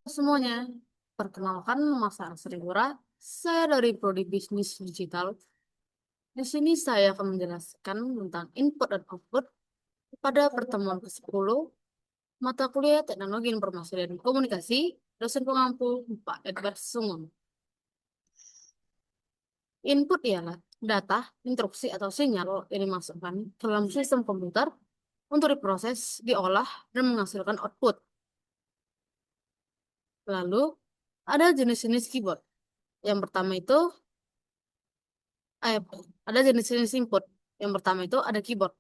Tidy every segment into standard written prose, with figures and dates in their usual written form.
Semuanya, perkenalkan nama saya Sriwura. Saya dari Prodi Bisnis Digital. Di sini saya akan menjelaskan tentang input dan output pada pertemuan ke-10 mata kuliah Teknologi Informasi dan Komunikasi, dosen pengampu Pak Edward Sungguh. Input ialah data, instruksi atau sinyal yang dimasukkan ke dalam sistem komputer untuk diproses, diolah, dan menghasilkan output. Lalu, ada jenis-jenis keyboard. Yang pertama itu eh, ada jenis-jenis input. Yang pertama itu ada keyboard.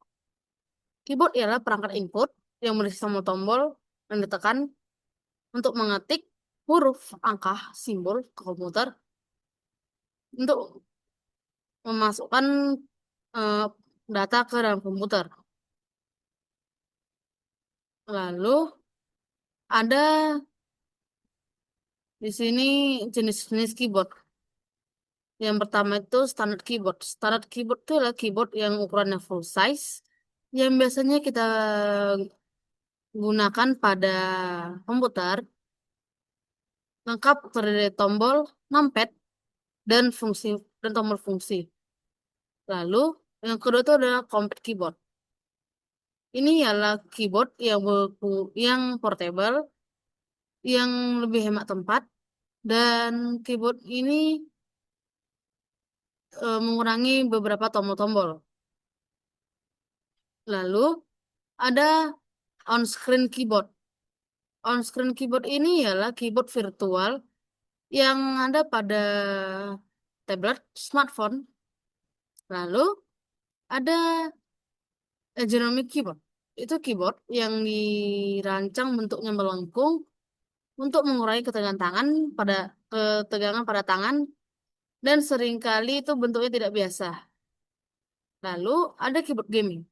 Keyboard ialah perangkat input yang berisi tombol-tombol yang ditekan untuk mengetik huruf, angka, simbol ke komputer untuk memasukkan eh, data ke dalam komputer. Lalu ada di sini jenis-jenis keyboard. Yang pertama itu standard keyboard. Standard keyboard itu adalah keyboard yang ukurannya full size yang biasanya kita gunakan pada komputer lengkap terdiri dari tombol, numpad, dan fungsi dan tombol fungsi. Lalu yang kedua itu adalah compact keyboard. Ini ialah keyboard yang portable, yang lebih hemat tempat, dan keyboard ini mengurangi beberapa tombol-tombol. Lalu ada on-screen keyboard. On-screen keyboard ini ialah keyboard virtual yang ada pada tablet, smartphone. Lalu ada ergonomic keyboard. Itu keyboard yang dirancang bentuknya melengkung untuk mengurangi ketegangan pada tangan dan seringkali itu bentuknya tidak biasa. Lalu ada keyboard gaming.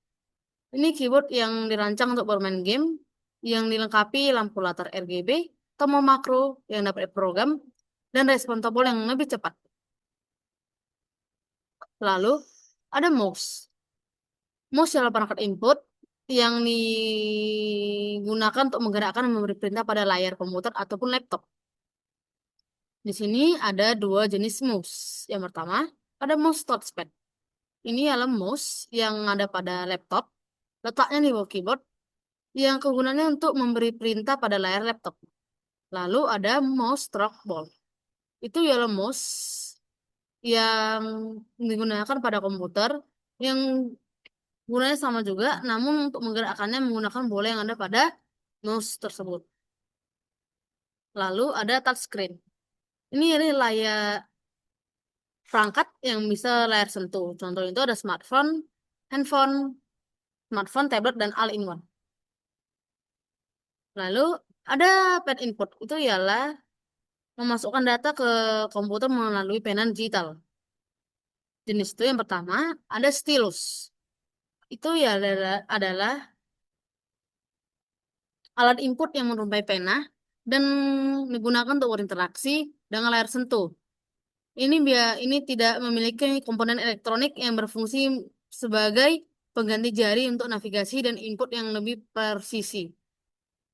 Ini keyboard yang dirancang untuk bermain game yang dilengkapi lampu latar RGB, tombol makro yang dapat diprogram, dan respon tombol yang lebih cepat. Lalu ada mouse. Mouse adalah perangkat input yang digunakan untuk menggerakkan dan memberi perintah pada layar komputer ataupun laptop. Di sini ada dua jenis mouse. Yang pertama, ada mouse touchpad. Ini adalah mouse yang ada pada laptop, letaknya di bawah keyboard, yang kegunaannya untuk memberi perintah pada layar laptop. Lalu ada mouse trackball. Itu ialah mouse yang digunakan pada komputer, yang gunanya sama juga, namun untuk menggerakkannya menggunakan bola yang ada pada mouse tersebut. Lalu ada touchscreen. Ini layar perangkat yang bisa layar sentuh. Contoh itu ada smartphone, handphone, smartphone, tablet, dan all-in-one. Lalu ada pen input. Itu ialah memasukkan data ke komputer melalui pena digital. Jenis itu yang pertama ada stylus. Itu ya adalah alat input yang menyerupai pena dan digunakan untuk berinteraksi dengan layar sentuh. Ini tidak memiliki komponen elektronik yang berfungsi sebagai pengganti jari untuk navigasi dan input yang lebih presisi.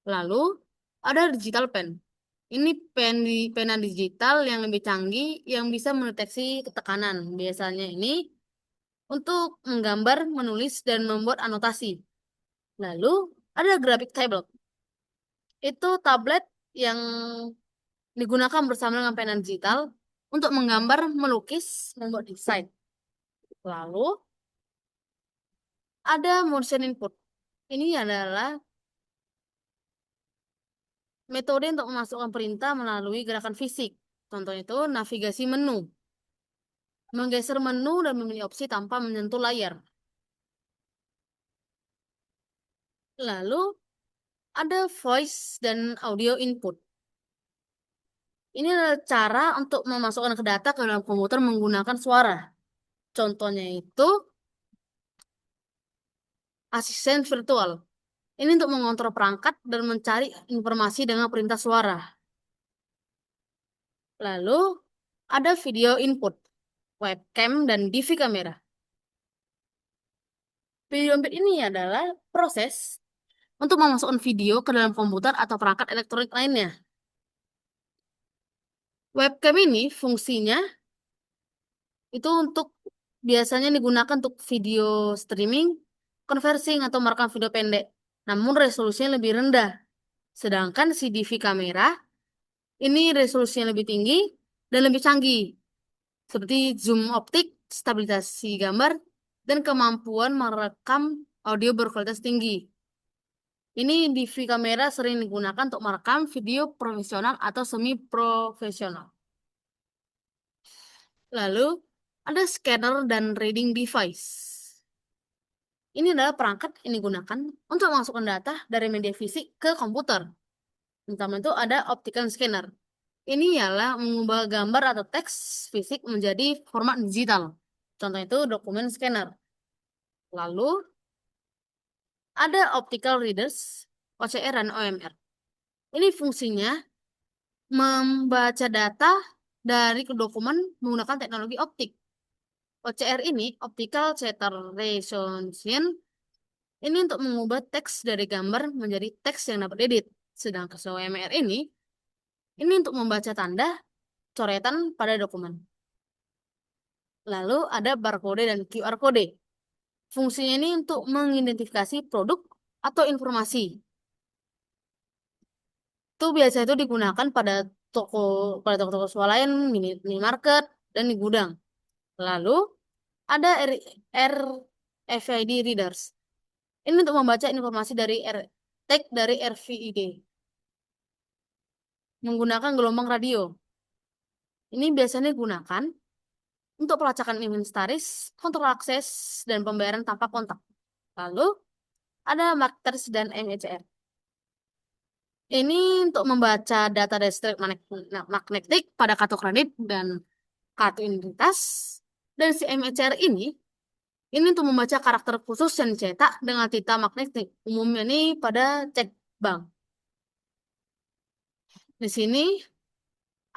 Lalu ada digital pen. Ini pena digital yang lebih canggih yang bisa mendeteksi ketekanan. Biasanya ini untuk menggambar, menulis, dan membuat anotasi. Lalu ada graphic tablet. Itu tablet yang digunakan bersama dengan pena digital untuk menggambar, melukis, membuat desain. Lalu ada motion input. Ini adalah metode untuk memasukkan perintah melalui gerakan fisik. Contohnya itu navigasi menu. Menggeser menu dan memilih opsi tanpa menyentuh layar. Lalu ada voice dan audio input. Ini adalah cara untuk memasukkan ke data ke dalam komputer menggunakan suara. Contohnya itu asisten virtual. Ini untuk mengontrol perangkat dan mencari informasi dengan perintah suara. Lalu ada video input, webcam, dan DV kamera. Video input ini adalah proses untuk memasukkan video ke dalam komputer atau perangkat elektronik lainnya. Webcam ini fungsinya itu biasanya digunakan untuk video streaming, conversing, atau merekam video pendek. Namun resolusinya lebih rendah. Sedangkan CDV kamera ini resolusinya lebih tinggi dan lebih canggih, seperti zoom optik, stabilisasi gambar, dan kemampuan merekam audio berkualitas tinggi. Ini DV kamera sering digunakan untuk merekam video profesional atau semi profesional. Lalu ada scanner dan reading device. Ini adalah perangkat yang digunakan untuk memasukkan data dari media fisik ke komputer. Pertama itu ada optical scanner. Ini ialah mengubah gambar atau teks fisik menjadi format digital. Contoh itu dokumen scanner. Lalu ada optical readers, OCR dan OMR. Ini fungsinya membaca data dari dokumen menggunakan teknologi optik. OCR ini, Optical Character Recognition, ini untuk mengubah teks dari gambar menjadi teks yang dapat edit. Sedangkan OMR ini untuk membaca tanda coretan pada dokumen. Lalu ada barcode dan QR code. Fungsinya ini untuk mengidentifikasi produk atau informasi. Itu biasa itu digunakan toko toko swalayan, minimarket, dan di gudang. Lalu ada RFID readers. Ini untuk membaca informasi dari tag dari RFID menggunakan gelombang radio. Ini biasanya digunakan untuk pelacakan inventaris, kontrol akses, dan pembayaran tanpa kontak. Lalu ada marketers dan MHR. Ini untuk membaca data dari strip magnetik pada kartu kredit dan kartu identitas. Dan si MHR ini untuk membaca karakter khusus yang dicetak dengan tinta magnetik. Umumnya ini pada cek bank. Di sini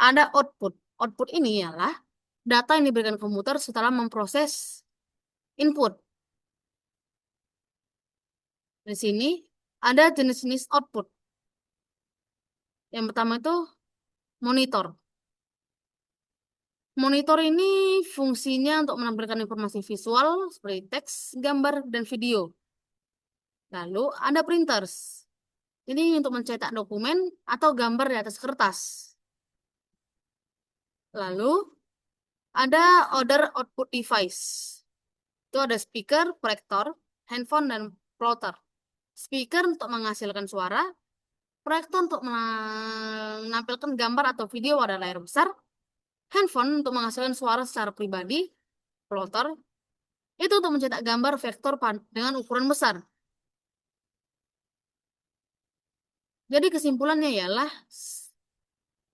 ada output. Output ini ialah data yang diberikan komputer setelah memproses input. Di sini ada jenis-jenis output. Yang pertama itu monitor. Monitor ini fungsinya untuk menampilkan informasi visual seperti teks, gambar, dan video. Lalu ada printers. Ini untuk mencetak dokumen atau gambar di atas kertas. Lalu ada other output device. Itu ada speaker, proyektor, handphone, dan plotter. Speaker untuk menghasilkan suara, proyektor untuk menampilkan gambar atau video pada layar besar, handphone untuk menghasilkan suara secara pribadi, plotter itu untuk mencetak gambar vektor dengan ukuran besar. Jadi kesimpulannya ialah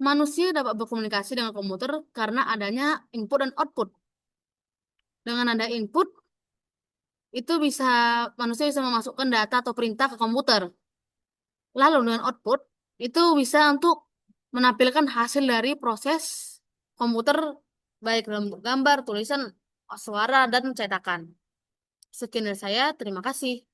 manusia dapat berkomunikasi dengan komputer karena adanya input dan output. Dengan ada input, itu manusia bisa memasukkan data atau perintah ke komputer. Lalu dengan output, itu bisa untuk menampilkan hasil dari proses komputer, baik dalam bentuk gambar, tulisan, suara, dan cetakan. Sekian dari saya, terima kasih.